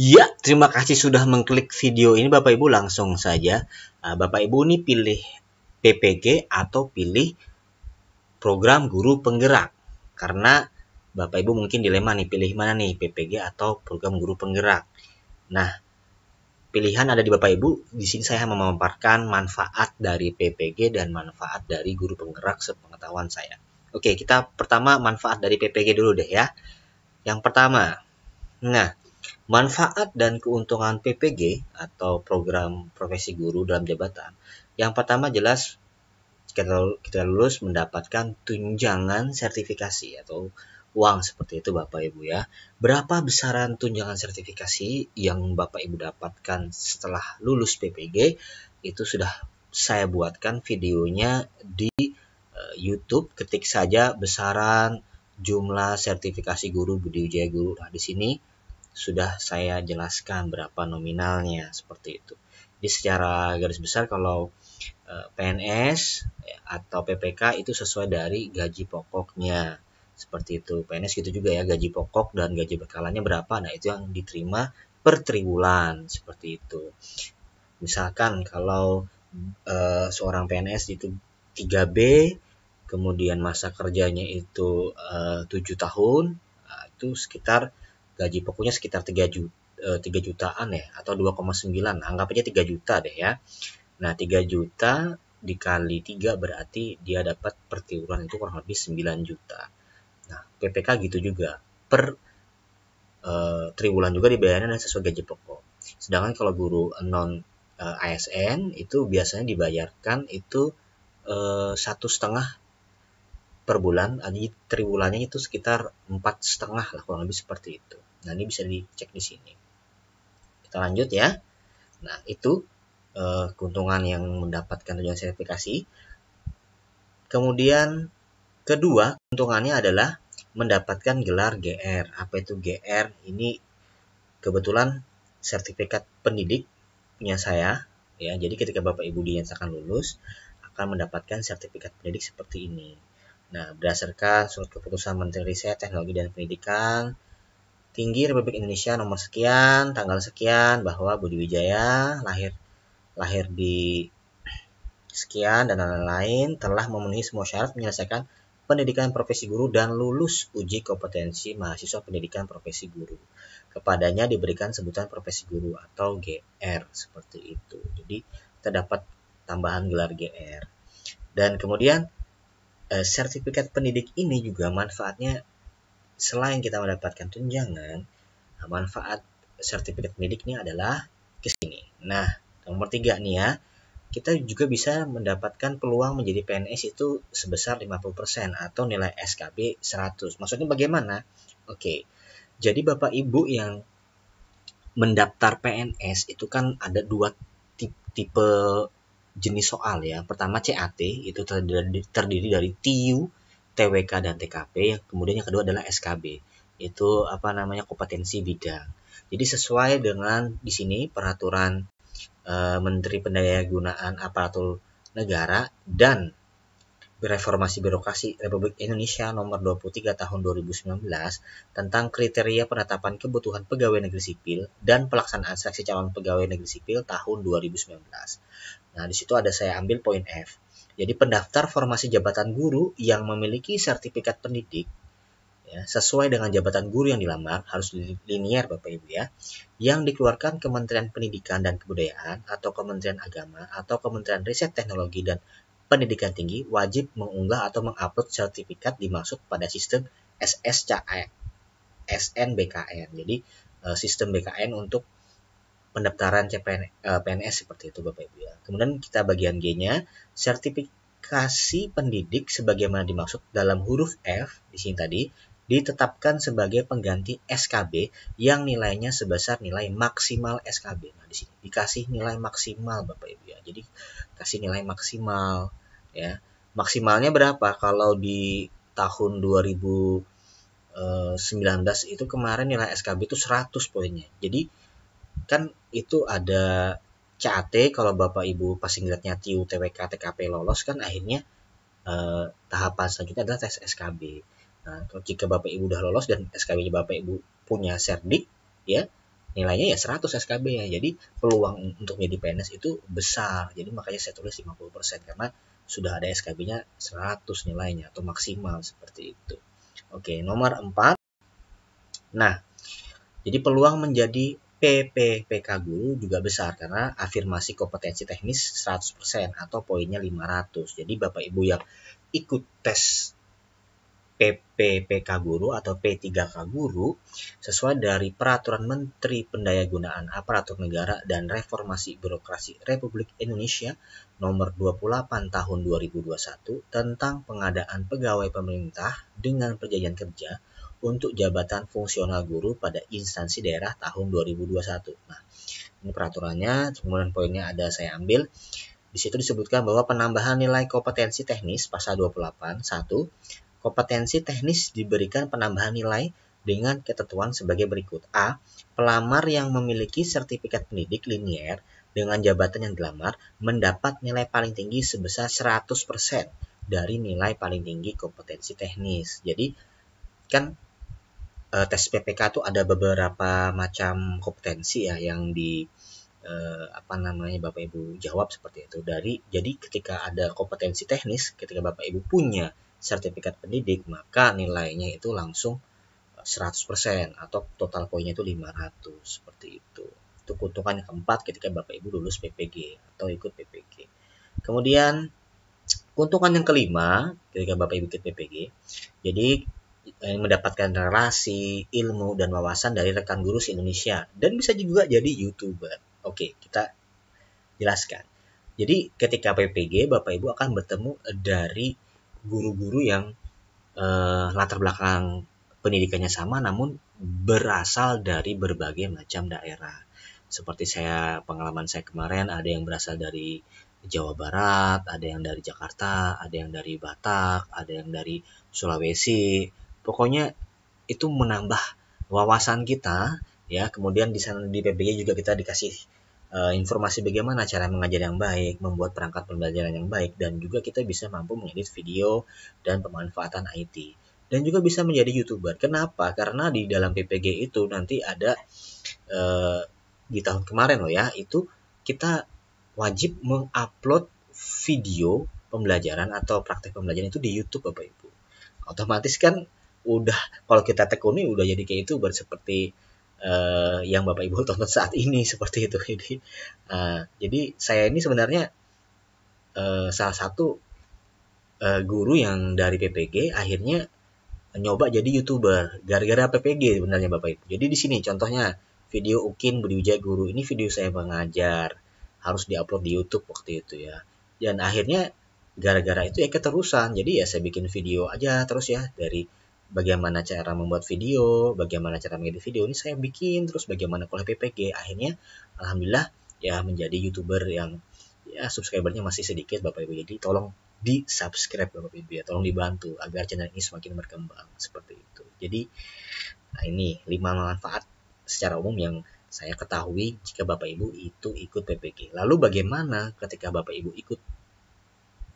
Ya, terima kasih sudah mengklik video ini Bapak Ibu. Langsung saja Bapak Ibu ini pilih PPG atau pilih program guru penggerak. Karena Bapak Ibu mungkin dilema nih, pilih mana nih, PPG atau program guru penggerak. Nah, pilihan ada di Bapak Ibu. Di sini saya memaparkan manfaat dari PPG dan manfaat dari guru penggerak sepengetahuan saya. Oke, kita pertama manfaat dari PPG dulu deh ya. Yang pertama, nah, manfaat dan keuntungan PPG atau program profesi guru dalam jabatan. Yang pertama jelas kita lulus mendapatkan tunjangan sertifikasi atau uang seperti itu Bapak Ibu ya. Berapa besaran tunjangan sertifikasi yang Bapak Ibu dapatkan setelah lulus PPG itu sudah saya buatkan videonya di YouTube. Ketik saja besaran jumlah sertifikasi guru Budi Wijaya Guru. Nah, di sini sudah saya jelaskan berapa nominalnya seperti itu. Jadi secara garis besar kalau PNS atau PPK itu sesuai dari gaji pokoknya. Seperti itu. PNS gitu juga ya, gaji pokok dan gaji berkalanya berapa. Nah, itu yang diterima per triwulan seperti itu. Misalkan kalau seorang PNS itu 3B, kemudian masa kerjanya itu 7 tahun, itu sekitar gaji pokoknya sekitar 3 jutaan ya, atau 2,9, anggap aja 3 juta deh ya. Nah, 3 juta dikali 3 berarti dia dapat per triwulan itu kurang lebih 9 juta. Nah, PPK gitu juga, per triwulan juga dibayarnya sesuai gaji pokok. Sedangkan kalau guru non ASN itu biasanya dibayarkan itu 1,5 per bulan, jadi triwulannya itu sekitar 4,5 lah kurang lebih seperti itu. Nah, ini bisa dicek di sini. Kita lanjut ya. Nah, itu keuntungan yang mendapatkan tunjangan sertifikasi. Kemudian kedua, keuntungannya adalah mendapatkan gelar GR. Apa itu GR? Ini kebetulan sertifikat pendidik punya saya ya. Jadi ketika Bapak Ibu dinyatakan lulus akan mendapatkan sertifikat pendidik seperti ini. Nah, berdasarkan surat keputusan Menteri Riset, Teknologi dan Pendidikan Tinggi Republik Indonesia nomor sekian, tanggal sekian, bahwa Budi Wijaya lahir di sekian dan lain-lain telah memenuhi semua syarat menyelesaikan pendidikan profesi guru dan lulus uji kompetensi mahasiswa pendidikan profesi guru. Kepadanya diberikan sebutan profesi guru atau GR seperti itu. Jadi kita dapat tambahan gelar GR. Dan kemudian sertifikat pendidik ini juga manfaatnya selain kita mendapatkan tunjangan, manfaat sertifikat pendidik ini adalah ke sini. Nah, nomor 3 nih ya. Kita juga bisa mendapatkan peluang menjadi PNS itu sebesar 50% atau nilai SKB 100. Maksudnya bagaimana? Oke. Jadi Bapak Ibu yang mendaftar PNS itu kan ada 2 tipe jenis soal ya. Pertama CAT, itu terdiri dari TIU, TWK dan TKP. Kemudian yang kedua adalah SKB. Itu kompetensi bidang. Jadi sesuai dengan di sini peraturan Menteri Pendayagunaan Aparatur Negara dan Reformasi Birokrasi Republik Indonesia nomor 23 tahun 2019 tentang kriteria penetapan kebutuhan pegawai negeri sipil dan pelaksanaan seleksi calon pegawai negeri sipil tahun 2019. Nah, di situ ada saya ambil poin F. Jadi pendaftar formasi jabatan guru yang memiliki sertifikat pendidik ya, sesuai dengan jabatan guru yang dilamar, harus linier Bapak Ibu ya, yang dikeluarkan Kementerian Pendidikan dan Kebudayaan atau Kementerian Agama atau Kementerian Riset Teknologi dan Pendidikan Tinggi wajib mengunggah atau mengupload sertifikat dimaksud pada sistem SNBKN. Jadi sistem BKN untuk pendaftaran PNS seperti itu Bapak Ibu ya. Kemudian kita bagian G-nya, sertifikasi pendidik sebagaimana dimaksud dalam huruf F di sini tadi ditetapkan sebagai pengganti SKB yang nilainya sebesar nilai maksimal SKB. Nah, di sini dikasih nilai maksimal Bapak Ibu ya. Jadi kasih nilai maksimal ya. Maksimalnya berapa? Kalau di tahun 2019 itu kemarin nilai SKB itu 100 poinnya. Jadi kan itu ada CAT, kalau Bapak Ibu pas ngeliatnya TIU, TWK, TKP lolos kan akhirnya tahapan selanjutnya adalah tes SKB. Nah, jika Bapak Ibu udah lolos dan SKB-nya Bapak Ibu punya serdik ya, nilainya ya 100 SKB-nya. Jadi peluang untuk menjadi PNS itu besar. Jadi makanya saya tulis 50% karena sudah ada SKB-nya 100 nilainya atau maksimal seperti itu. Oke, nomor 4. Nah, jadi peluang menjadi PPPK guru juga besar karena afirmasi kompetensi teknis 100% atau poinnya 500. Jadi Bapak Ibu yang ikut tes PPPK guru atau P3K guru sesuai dari Peraturan Menteri Pendayagunaan Aparatur Negara dan Reformasi Birokrasi Republik Indonesia Nomor 28 Tahun 2021 tentang pengadaan pegawai pemerintah dengan perjanjian kerja untuk jabatan fungsional guru pada instansi daerah tahun 2021. Nah, ini peraturannya, kemudian poinnya ada saya ambil. Di situ disebutkan bahwa penambahan nilai kompetensi teknis pasal 28 1. Kompetensi teknis diberikan penambahan nilai dengan ketentuan sebagai berikut. A. Pelamar yang memiliki sertifikat pendidik linier dengan jabatan yang dilamar mendapat nilai paling tinggi sebesar 100% dari nilai paling tinggi kompetensi teknis. Jadi kan tes PPK itu ada beberapa macam kompetensi ya yang di Bapak Ibu jawab seperti itu. Jadi ketika ada kompetensi teknis, ketika Bapak Ibu punya sertifikat pendidik, maka nilainya itu langsung 100% atau total poinnya itu 500 seperti itu. Itu keuntungan yang keempat ketika Bapak Ibu lulus PPG atau ikut PPG. Kemudian keuntungan yang kelima ketika Bapak Ibu ikut PPG, jadi mendapatkan relasi, ilmu, dan wawasan dari rekan guru se-Indonesia dan bisa juga jadi YouTuber. Oke, kita jelaskan. Jadi ketika PPG, Bapak Ibu akan bertemu dari guru-guru yang latar belakang pendidikannya sama namun berasal dari berbagai macam daerah. Seperti pengalaman saya kemarin, ada yang berasal dari Jawa Barat, ada yang dari Jakarta, ada yang dari Batak, ada yang dari Sulawesi. Pokoknya itu menambah wawasan kita ya. Kemudian di sana di PPG juga kita dikasih informasi bagaimana cara mengajar yang baik, membuat perangkat pembelajaran yang baik, dan juga kita bisa mampu mengedit video dan pemanfaatan IT. Dan juga bisa menjadi YouTuber. Kenapa? Karena di dalam PPG itu nanti ada di tahun kemarin loh ya, itu kita wajib mengupload video pembelajaran atau praktek pembelajaran itu di YouTube Bapak Ibu. Otomatis kan udah kalau kita tekuni udah jadi kayak YouTuber seperti yang Bapak Ibu tonton saat ini seperti itu. Jadi saya ini sebenarnya salah satu guru yang dari PPG akhirnya nyoba jadi YouTuber gara-gara PPG sebenarnya Bapak Ibu. Jadi di sini contohnya video Ukin Budi Wijaya Guru, ini video saya mengajar harus diupload di YouTube waktu itu ya. Dan akhirnya gara-gara itu ya keterusan. Jadi ya saya bikin video aja terus ya, dari bagaimana cara membuat video, bagaimana cara mengedit video, ini saya bikin terus bagaimana oleh PPG. Akhirnya alhamdulillah ya menjadi YouTuber yang ya subscribernya masih sedikit Bapak Ibu. Jadi tolong di-subscribe Bapak Ibu ya, tolong dibantu agar channel ini semakin berkembang seperti itu. Jadi nah ini 5 manfaat secara umum yang saya ketahui jika Bapak Ibu itu ikut PPG. Lalu bagaimana ketika Bapak Ibu ikut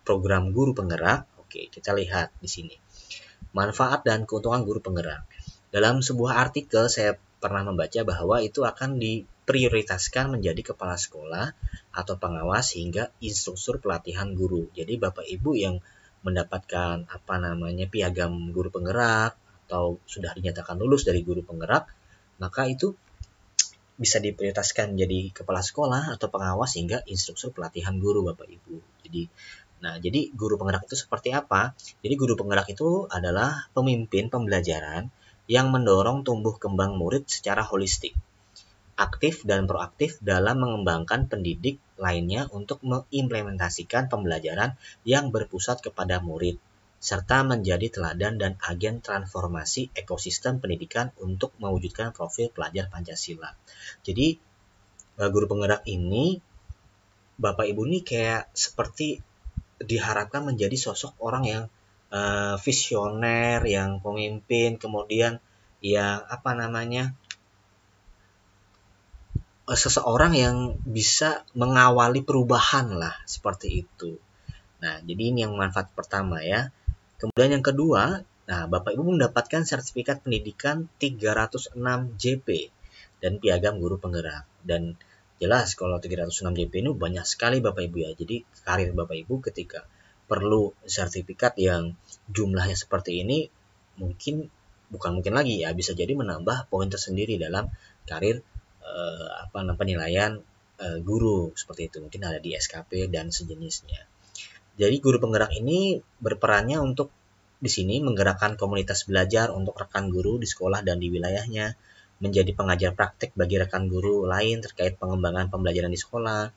program guru penggerak? Oke, kita lihat di sini. Manfaat dan keuntungan guru penggerak. Dalam sebuah artikel saya pernah membaca bahwa itu akan diprioritaskan menjadi kepala sekolah atau pengawas hingga instruktur pelatihan guru. Jadi Bapak Ibu yang mendapatkan piagam guru penggerak atau sudah dinyatakan lulus dari guru penggerak, maka itu bisa diprioritaskan menjadi kepala sekolah atau pengawas hingga instruktur pelatihan guru Bapak Ibu. Jadi guru penggerak itu seperti apa? Jadi guru penggerak itu adalah pemimpin pembelajaran yang mendorong tumbuh kembang murid secara holistik, aktif dan proaktif dalam mengembangkan pendidik lainnya untuk mengimplementasikan pembelajaran yang berpusat kepada murid, serta menjadi teladan dan agen transformasi ekosistem pendidikan untuk mewujudkan profil pelajar Pancasila. Jadi guru penggerak ini Bapak Ibu ini kayak seperti diharapkan menjadi sosok orang yang visioner, yang pemimpin, kemudian yang seseorang yang bisa mengawali perubahan lah seperti itu. Nah, jadi ini yang manfaat pertama ya. Kemudian yang kedua, nah Bapak Ibu mendapatkan sertifikat pendidikan 306 JP. dan piagam guru penggerak. Dan jelas kalau 306 JP ini banyak sekali Bapak Ibu ya. Jadi karir Bapak Ibu ketika perlu sertifikat yang jumlahnya seperti ini, bukan mungkin lagi ya, bisa jadi menambah poin tersendiri dalam karir penilaian guru seperti itu. Mungkin ada di SKP dan sejenisnya. Jadi guru penggerak ini berperannya untuk di sini menggerakkan komunitas belajar untuk rekan guru di sekolah dan di wilayahnya, menjadi pengajar praktik bagi rekan guru lain terkait pengembangan pembelajaran di sekolah,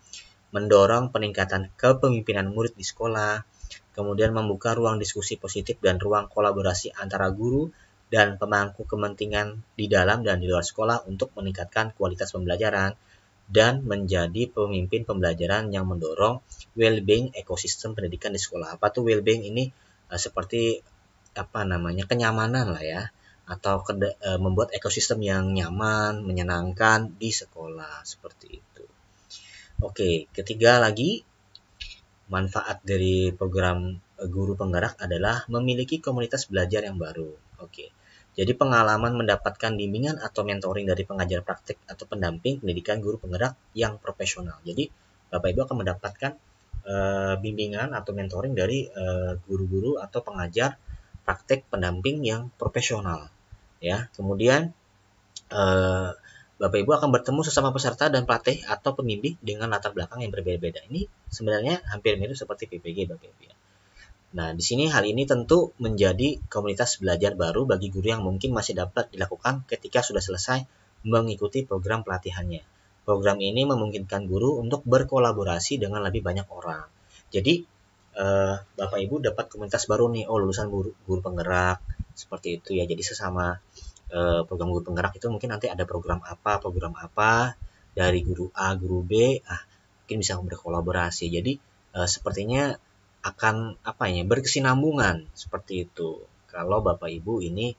mendorong peningkatan kepemimpinan murid di sekolah, kemudian membuka ruang diskusi positif dan ruang kolaborasi antara guru dan pemangku kepentingan di dalam dan di luar sekolah untuk meningkatkan kualitas pembelajaran, dan menjadi pemimpin pembelajaran yang mendorong well-being ekosistem pendidikan di sekolah. Apa tuh well-being ini? Seperti kenyamanan lah ya, atau membuat ekosistem yang nyaman, menyenangkan di sekolah seperti itu. Oke, ketiga lagi, manfaat dari program guru penggerak adalah memiliki komunitas belajar yang baru. Oke. Jadi pengalaman mendapatkan bimbingan atau mentoring dari pengajar praktik atau pendamping pendidikan guru penggerak yang profesional. Jadi Bapak Ibu akan mendapatkan bimbingan atau mentoring dari guru-guru atau pengajar praktik pendamping yang profesional. Ya, kemudian Bapak Ibu akan bertemu sesama peserta dan pelatih atau pembimbing dengan latar belakang yang berbeda-beda. Ini sebenarnya hampir mirip seperti PPG Bapak Ibu ya. Nah, di sini hal ini tentu menjadi komunitas belajar baru bagi guru yang mungkin masih dapat dilakukan ketika sudah selesai mengikuti program pelatihannya. Program ini memungkinkan guru untuk berkolaborasi dengan lebih banyak orang. Jadi, Bapak Ibu dapat komunitas baru nih, lulusan guru penggerak, seperti itu ya. Jadi sesama program guru penggerak itu mungkin nanti ada program apa, dari guru A, guru B, mungkin bisa berkolaborasi. Jadi, sepertinya akan berkesinambungan seperti itu kalau Bapak Ibu ini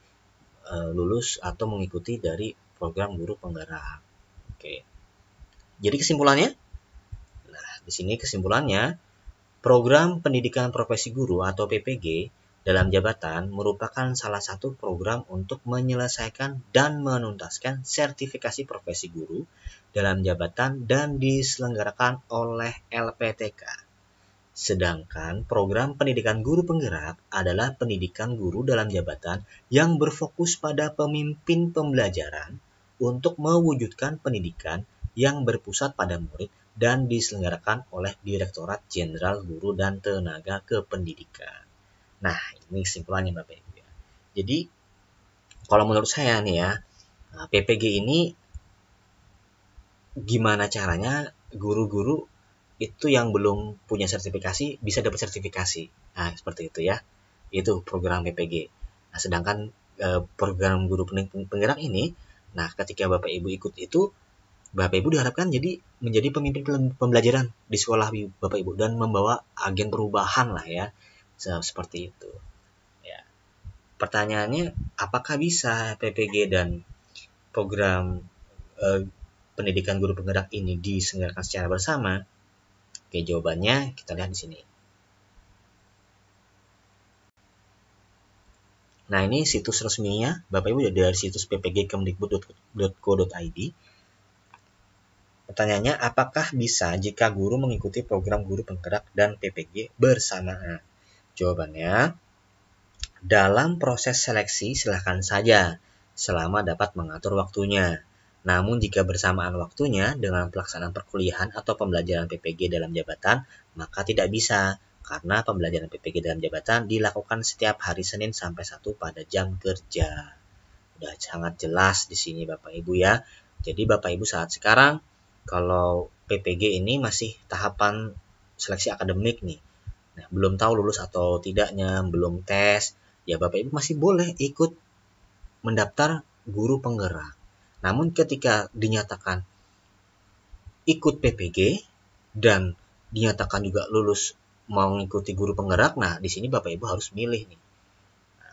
lulus atau mengikuti dari program guru penggerak. Oke. Jadi kesimpulannya, di sini kesimpulannya, program pendidikan profesi guru atau PPG dalam jabatan merupakan salah satu program untuk menyelesaikan dan menuntaskan sertifikasi profesi guru dalam jabatan dan diselenggarakan oleh LPTK. Sedangkan program pendidikan guru penggerak adalah pendidikan guru dalam jabatan yang berfokus pada pemimpin pembelajaran untuk mewujudkan pendidikan yang berpusat pada murid dan diselenggarakan oleh Direktorat Jenderal Guru dan Tenaga Kependidikan. Nah, ini kesimpulannya Bapak Ibu ya. Jadi, kalau menurut saya nih ya, PPG ini gimana caranya guru-guru itu yang belum punya sertifikasi bisa dapat sertifikasi. Nah, seperti itu ya. Itu program PPG. Nah, sedangkan program guru penggerak ini, ketika Bapak Ibu ikut itu, Bapak Ibu diharapkan menjadi pemimpin pembelajaran di sekolah Bapak Ibu dan membawa agen perubahan lah ya. Seperti itu. Ya. Pertanyaannya, apakah bisa PPG dan program pendidikan guru penggerak ini diselenggarakan secara bersama? Oke, jawabannya kita lihat di sini. Nah, ini situs resminya Bapak Ibu dari situs ppgkemdikbud.co.id. Pertanyaannya, apakah bisa jika guru mengikuti program guru penggerak dan PPG bersamaan? Jawabannya, dalam proses seleksi silakan saja selama dapat mengatur waktunya. Namun jika bersamaan waktunya dengan pelaksanaan perkuliahan atau pembelajaran PPG dalam jabatan, maka tidak bisa, karena pembelajaran PPG dalam jabatan dilakukan setiap hari Senin sampai Sabtu pada jam kerja. Udah sangat jelas di sini Bapak Ibu ya. Jadi Bapak Ibu saat sekarang, kalau PPG ini masih tahapan seleksi akademik nih. Nah, belum tahu lulus atau tidaknya, belum tes, ya Bapak Ibu masih boleh ikut mendaftar guru penggerak. Namun ketika dinyatakan ikut PPG dan dinyatakan juga lulus mau mengikuti guru penggerak, di sini Bapak Ibu harus milih nih.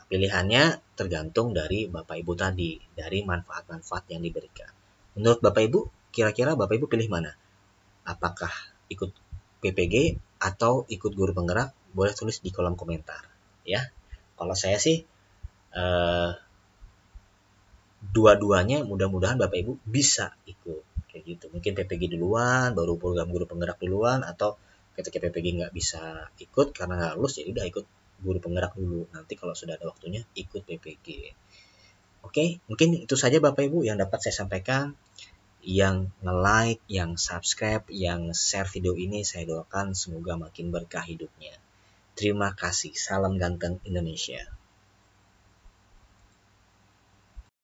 Pilihannya tergantung dari Bapak Ibu tadi, dari manfaat-manfaat yang diberikan. Menurut Bapak Ibu, kira-kira Bapak Ibu pilih mana? Apakah ikut PPG atau ikut guru penggerak? Boleh tulis di kolom komentar ya. Kalau saya sih dua-duanya mudah-mudahan Bapak Ibu bisa ikut kayak gitu. Mungkin PPG duluan, baru program guru penggerak duluan, atau ketika PPG nggak bisa ikut karena nggak lulus, jadi udah ikut guru penggerak dulu. Nanti kalau sudah ada waktunya ikut PPG. Oke, mungkin itu saja Bapak Ibu yang dapat saya sampaikan. Yang nge-like, yang subscribe, yang share video ini, saya doakan semoga makin berkah hidupnya. Terima kasih. Salam ganteng Indonesia.